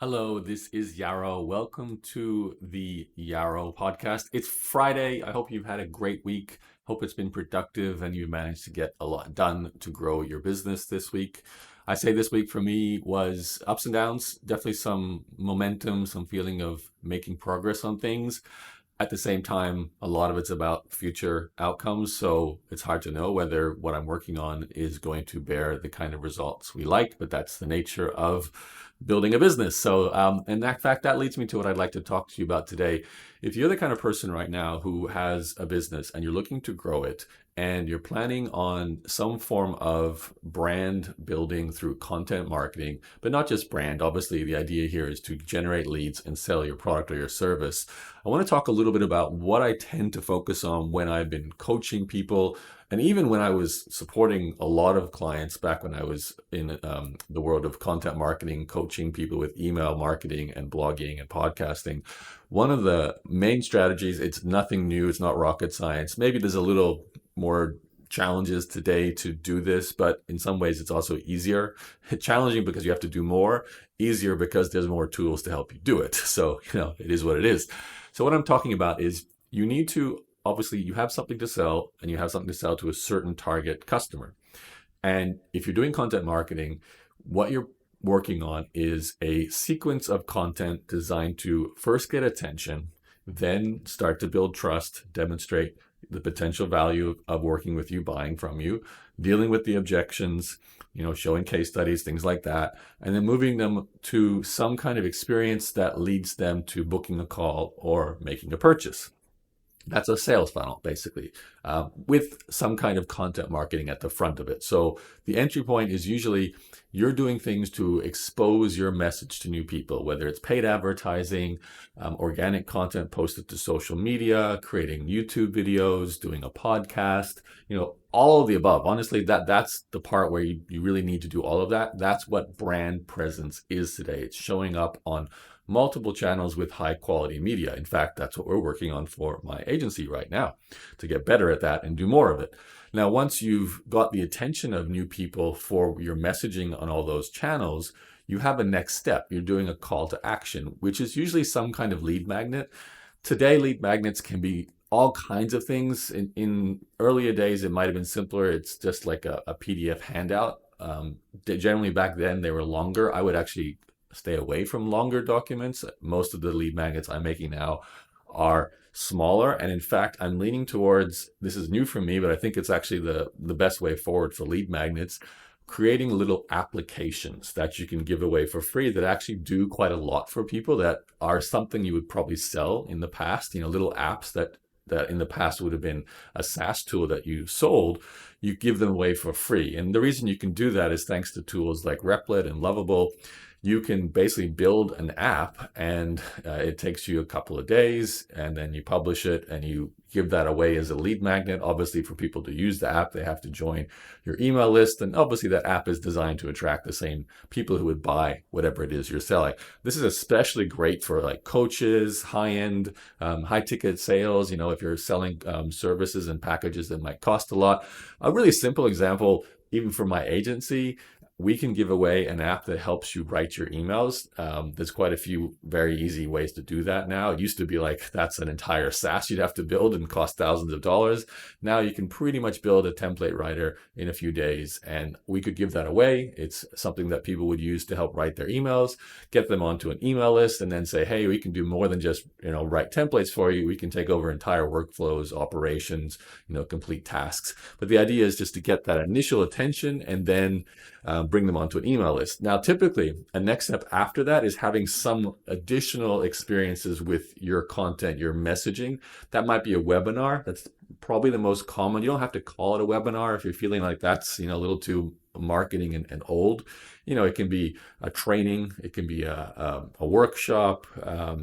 Hello, this is Yarrow. Welcome to the Yarrow podcast. It's Friday. I hope you've had a great week. Hope it's been productive and you managed to get a lot done to grow your business this week. I say this week for me was ups and downs, definitely some momentum, some feeling of making progress on things. At the same time, a lot of it's about future outcomes. So it's hard to know whether what I'm working on is going to bear the kind of results we like, but that's the nature of building a business. So, in that fact, that leads me to what I'd like to talk to you about today. If you're the kind of person right now who has a business and you're looking to grow it, and you're planning on some form of brand building through content marketing, but not just brand. Obviously, the idea here is to generate leads and sell your product or your service. I want to talk a little bit about what I tend to focus on when I've been coaching people, and even when I was supporting a lot of clients back when I was in the world of content marketing, coaching people with email marketing and blogging and podcasting. One of the main strategies, it's nothing new, it's not rocket science. Maybe there's a little more challenges today to do this, but in some ways it's also easier. Challenging because you have to do more, easier because there's more tools to help you do it. So, it is what it is. So what I'm talking about is you need to, obviously you have something to sell and you have something to sell to a certain target customer. And if you're doing content marketing, what you're working on is a sequence of content designed to first get attention, then start to build trust, demonstrate the potential value of working with you, buying from you, dealing with the objections, showing case studies, things like that, and then moving them to some kind of experience that leads them to booking a call or making a purchase. That's a sales funnel, basically, with some kind of content marketing at the front of it. So the entry point is usually you're doing things to expose your message to new people, whether it's paid advertising, organic content posted to social media, creating YouTube videos, doing a podcast, all of the above. Honestly, that's the part where you really need to do all of that. That's what brand presence is today. It's showing up on multiple channels with high quality media. In fact, that's what we're working on for my agency right now, to get better at that and do more of it. Now, once you've got the attention of new people for your messaging on all those channels, you have a next step. You're doing a call to action, which is usually some kind of lead magnet. Today, lead magnets can be all kinds of things. In earlier days, it might have been simpler. It's just like a PDF handout. Generally back then, they were longer. I would actually stay away from longer documents. Most of the lead magnets I'm making now are smaller. And in fact, I'm leaning towards, this is new for me, but I think it's actually the best way forward for lead magnets, creating little applications that you can give away for free that actually do quite a lot for people, that are something you would probably sell in the past, little apps that in the past would have been a SaaS tool that you sold, you give them away for free. And the reason you can do that is thanks to tools like Replit and Lovable. You can basically build an app and it takes you a couple of days, and then you publish it and you give that away as a lead magnet. Obviously, for people to use the app, they have to join your email list. And obviously that app is designed to attract the same people who would buy whatever it is you're selling. This is especially great for like coaches, high-end, high-ticket sales. If you're selling services and packages that might cost a lot. A really simple example, even for my agency, we can give away an app that helps you write your emails. There's quite a few very easy ways to do that now. It used to be like that's an entire SaaS you'd have to build and cost thousands of dollars. Now you can pretty much build a template writer in a few days, and we could give that away. It's something that people would use to help write their emails, get them onto an email list, and then say, hey, we can do more than just write templates for you. We can take over entire workflows, operations, complete tasks. But the idea is just to get that initial attention and then bring them onto an email list. Now, typically, a next step after that is having some additional experiences with your content, your messaging. That might be a webinar. That's probably the most common. You don't have to call it a webinar if you're feeling like that's a little too marketing and old. It can be a training, it can be a workshop,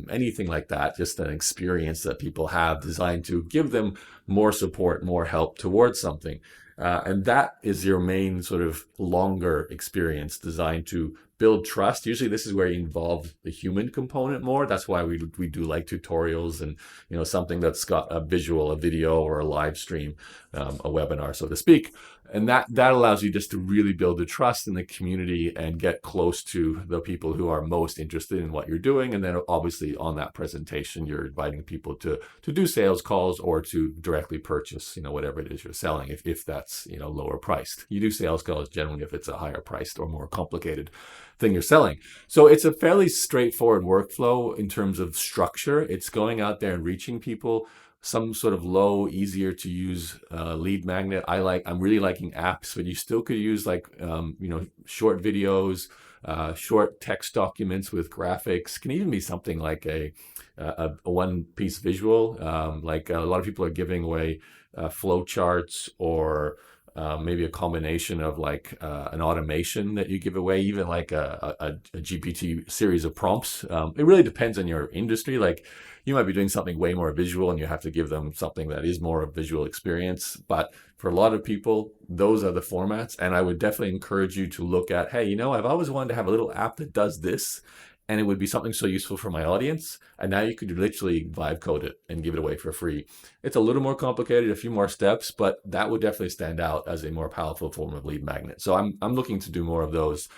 anything like that. Just an experience that people have designed to give them more support, more help towards something. And that is your main sort of longer experience designed to build trust. Usually this is where you involve the human component more. That's why we do like tutorials and, something that's got a visual, a video, or a live stream, a webinar, so to speak. And that allows you just to really build the trust in the community and get close to the people who are most interested in what you're doing. And then obviously on that presentation, you're inviting people to do sales calls or to directly purchase, whatever it is you're selling, if that's, lower priced. You do sales calls generally if it's a higher priced or more complicated thing you're selling. So it's a fairly straightforward workflow in terms of structure. It's going out there and reaching people, some sort of low, easier to use lead magnet. I'm really liking apps, but you still could use like short videos, short text documents with graphics. Can even be something like a one-piece visual. Like a lot of people are giving away flow charts or maybe a combination of like an automation that you give away, even like a GPT series of prompts. It really depends on your industry. Like you might be doing something way more visual and you have to give them something that is more a visual experience. But for a lot of people, those are the formats. And I would definitely encourage you to look at, hey, I've always wanted to have a little app that does this. And it would be something so useful for my audience. And now you could literally vibe code it and give it away for free. It's a little more complicated, a few more steps, but that would definitely stand out as a more powerful form of lead magnet. So I'm looking to do more of those.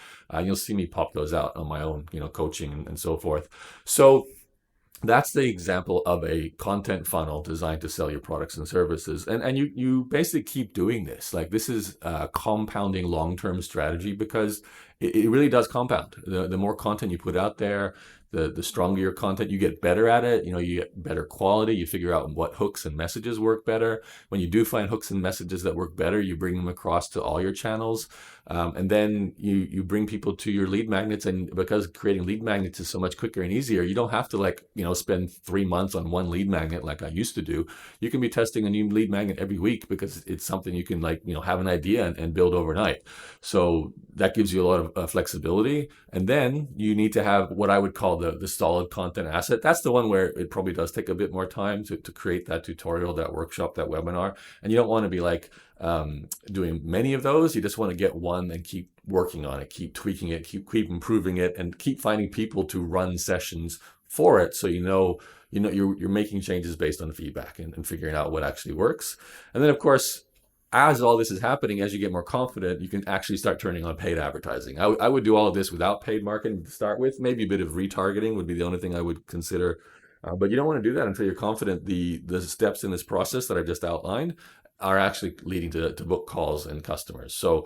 You'll see me pop those out on my own, coaching and so forth. So that's the example of a content funnel designed to sell your products and services. And you basically keep doing this. Like this is a compounding long-term strategy because it really does compound. The more content you put out there, the stronger your content, you get better at it. You get better quality. You figure out what hooks and messages work better. When you do find hooks and messages that work better, you bring them across to all your channels. And then you bring people to your lead magnets. And because creating lead magnets is so much quicker and easier, you don't have to spend 3 months on one lead magnet like I used to do. You can be testing a new lead magnet every week because it's something you can have an idea and build overnight. So that gives you a lot of flexibility. And then you need to have what I would call the solid content asset. That's the one where it probably does take a bit more time to create that tutorial, that workshop, that webinar. And you don't want to be doing many of those. You just want to get one and keep working on it, keep tweaking it, keep improving it, and keep finding people to run sessions for it. So you're making changes based on feedback and figuring out what actually works. And then of course, as all this is happening, as you get more confident, you can actually start turning on paid advertising. I would do all of this without paid marketing to start with. Maybe a bit of retargeting would be the only thing I would consider. But you don't want to do that until you're confident the steps in this process that I just outlined are actually leading to book calls and customers. So,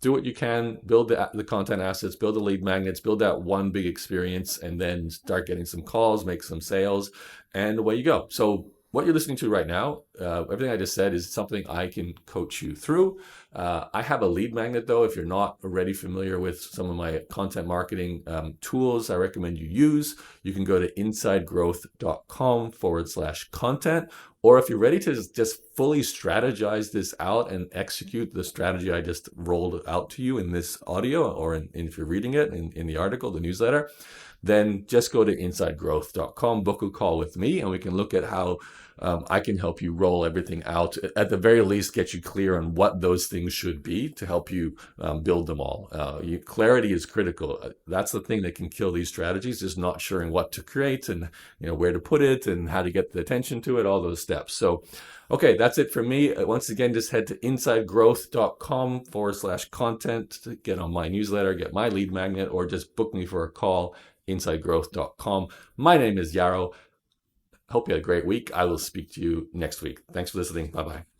do what you can, build the content assets, build the lead magnets, build that one big experience, and then start getting some calls, make some sales, and away you go. So what you're listening to right now, everything I just said is something I can coach you through. I have a lead magnet though. If you're not already familiar with some of my content marketing tools, I recommend you use. You can go to insidegrowth.com/content. Or if you're ready to just fully strategize this out and execute the strategy I just rolled out to you in this audio, or if you're reading it in the article, the newsletter, then just go to insidegrowth.com, book a call with me, and we can look at how I can help you roll everything out. At the very least, get you clear on what those things should be to help you build them all. Clarity is critical. That's the thing that can kill these strategies, is not sure what to create and where to put it and how to get the attention to it, all those steps. So, okay, that's it for me. Once again, just head to insidegrowth.com/content to get on my newsletter, get my lead magnet, or just book me for a call, insidegrowth.com. My name is Yarrow. Hope you had a great week. I will speak to you next week. Thanks for listening. Bye-bye.